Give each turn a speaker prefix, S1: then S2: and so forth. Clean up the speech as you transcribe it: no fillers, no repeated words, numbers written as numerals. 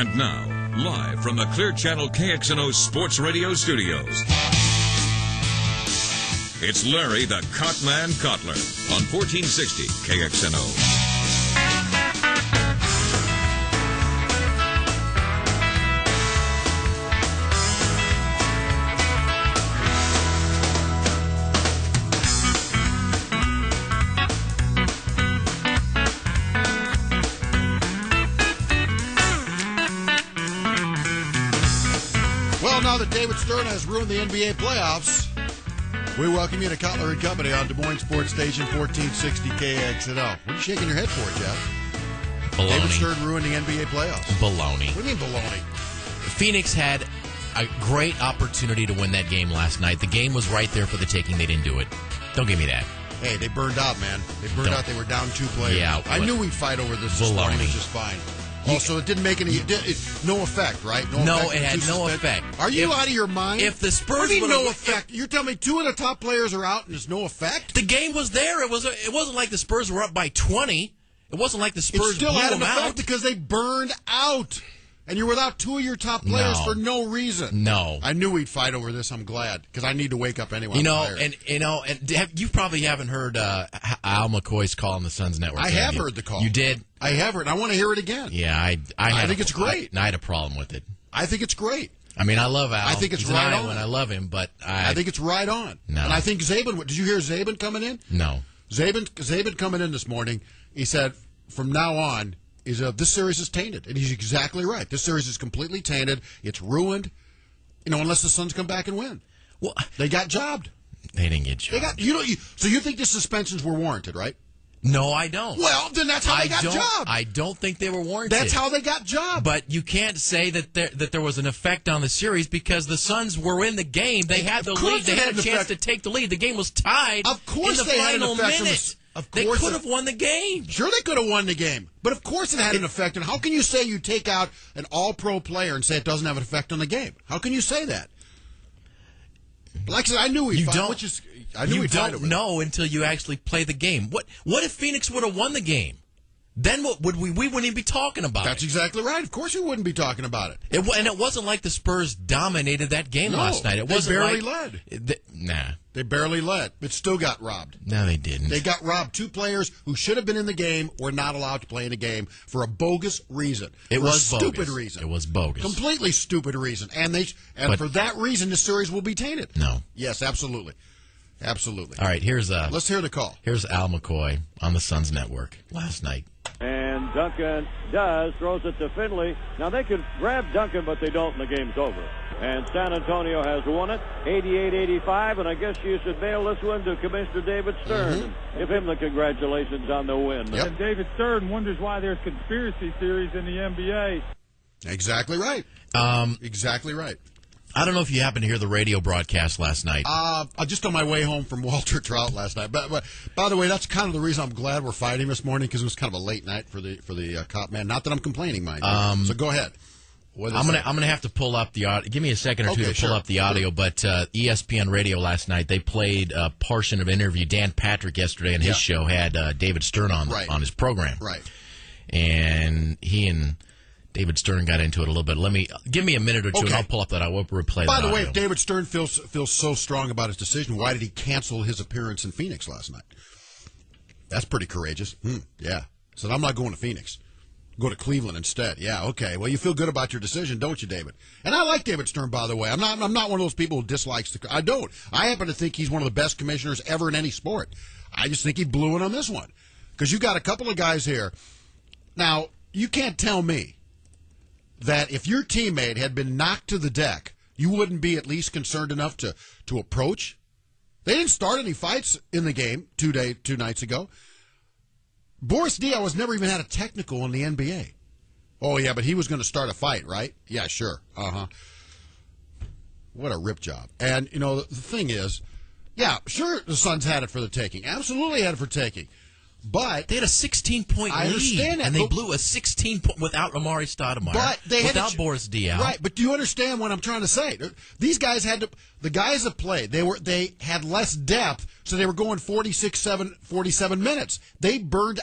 S1: And now, live from the Clear Channel KXNO Sports Radio studios, it's Larry the Cotman Cotlar on 1460 KXNO.
S2: Now that David Stern has ruined the NBA playoffs, we welcome you to Cotlar and Company on Des Moines Sports Station 1460 KXNO. What are you shaking your head for, Jeff?
S3: Baloney.
S2: David Stern ruined the NBA playoffs.
S3: Baloney.
S2: What do you mean baloney?
S3: Phoenix had a great opportunity to win that game last night. The game was right there for the taking. They didn't do it. Don't give me that.
S2: Hey, they burned out, man. They burned out. They were down 2 players.
S3: Yeah,
S2: I knew we'd fight over this morning, which is fine. Also, it didn't make any no effect, right?
S3: No, it had no effect.
S2: Are you out of your mind?
S3: If the Spurs
S2: what do you mean no effect? You're telling me 2 of the top players are out and there's no effect?
S3: The game was there. It wasn't like the Spurs were up by 20. It wasn't like the Spurs
S2: still
S3: blew
S2: had an
S3: them
S2: effect
S3: out
S2: because they burned out. And you're without 2 of your top players for no reason.
S3: No.
S2: I knew we'd fight over this. I'm glad because I need to wake up anyway.
S3: You probably haven't heard Al McCoy's call on the Suns Network.
S2: I have heard the call.
S3: You did?
S2: I have heard. I want to hear it again.
S3: Yeah, I
S2: think it's great.
S3: I had a problem with it.
S2: I think it's great.
S3: I mean, I love Al.
S2: I think it's
S3: He's
S2: right
S3: an
S2: on.
S3: Iowan. I love him, but
S2: I think it's right on.
S3: No.
S2: And I think Zabin. Did you hear Zabin coming in?
S3: No.
S2: Zabin coming in this morning. He said, from now on, this series is tainted, and he's exactly right. This series is completely tainted. It's ruined, unless the Suns come back and win.
S3: Well,
S2: they got jobbed.
S3: They didn't get jobbed.
S2: So you think the suspensions were warranted, right?
S3: No, I don't.
S2: Well, then that's how they got jobbed.
S3: I don't think they were warranted.
S2: That's how they got jobbed.
S3: But you can't say that there was an effect on the series because the Suns were in the game. They had the lead. They had a chance to take the lead. The game was tied.
S2: Of course,
S3: in the
S2: they had
S3: final
S2: an effect
S3: minute.
S2: They
S3: could have won the game.
S2: Sure, they could have won the game. But of course it had an effect. And how can you say you take out an all-pro player and say it doesn't have an effect on the game? How can you say that? Like I said, I knew we'd fight.
S3: You don't know until you actually play the game. What if Phoenix would have won the game? Then what would we wouldn't even be talking about
S2: That's exactly right. Of course we wouldn't be talking about it.
S3: And it wasn't like the Spurs dominated that game last night.
S2: They barely led.
S3: Nah.
S2: They barely led, but still got robbed.
S3: No, they didn't.
S2: They got robbed. 2 players who should have been in the game were not allowed to play in the game for a bogus reason.
S3: It was
S2: a stupid
S3: bogus.
S2: reason.
S3: It was bogus.
S2: Completely stupid reason. And for that reason, the series will be tainted.
S3: No.
S2: Yes, absolutely. Absolutely.
S3: All right,
S2: let's hear the call.
S3: Here's Al McCoy on the Suns Network last night.
S4: And Duncan throws it to Finley. Now they could grab Duncan, but they don't, and the game's over. And San Antonio has won it, 88-85, and I guess you should mail this one to Commissioner David Stern and give him the congratulations on the win.
S5: Yep. And David Stern wonders why there's conspiracy theories in the NBA.
S2: Exactly right. Exactly right.
S3: I don't know if you happened to hear the radio broadcast last night.
S2: Just on my way home from Walter Trout last night. But by the way, that's kind of the reason I'm glad we're fighting this morning because it was kind of a late night for the cop man. Not that I'm complaining, mind you. So go ahead.
S3: I'm gonna have to pull up the audio. Give me a second or two to pull up the audio. But ESPN Radio last night they played a portion of an interview. Dan Patrick yesterday on his show had David Stern on his program.
S2: Right.
S3: And he and David Stern got into it a little bit. Give me a minute or two, and I'll pull up that. I will replay.
S2: By the way, if David Stern feels so strong about his decision, why did he cancel his appearance in Phoenix last night? That's pretty courageous. Yeah. Said I'm not going to Phoenix. Go to Cleveland instead. Yeah. Okay. Well, you feel good about your decision, don't you, David? And I like David Stern, by the way. I'm not one of those people who dislikes I don't. I happen to think he's one of the best commissioners ever in any sport. I just think he blew it on this one because you got a couple of guys here. Now you can't tell me that if your teammate had been knocked to the deck, you wouldn't be at least concerned enough to approach? They didn't start any fights in the game 2 nights ago. Boris Diaw never even had a technical in the NBA. Oh, yeah, but he was going to start a fight, right? Yeah, sure. What a rip job. And, the thing is, yeah, sure, the Suns had it for the taking. Absolutely had it for taking. But
S3: they had a 16-point lead.
S2: I understand that.
S3: And they blew a 16-point without Amari Stoudemire. Without Boris Diaw.
S2: Right, but do you understand what I'm trying to say? These guys the guys that played, they had less depth, so they were going 47 minutes. They burned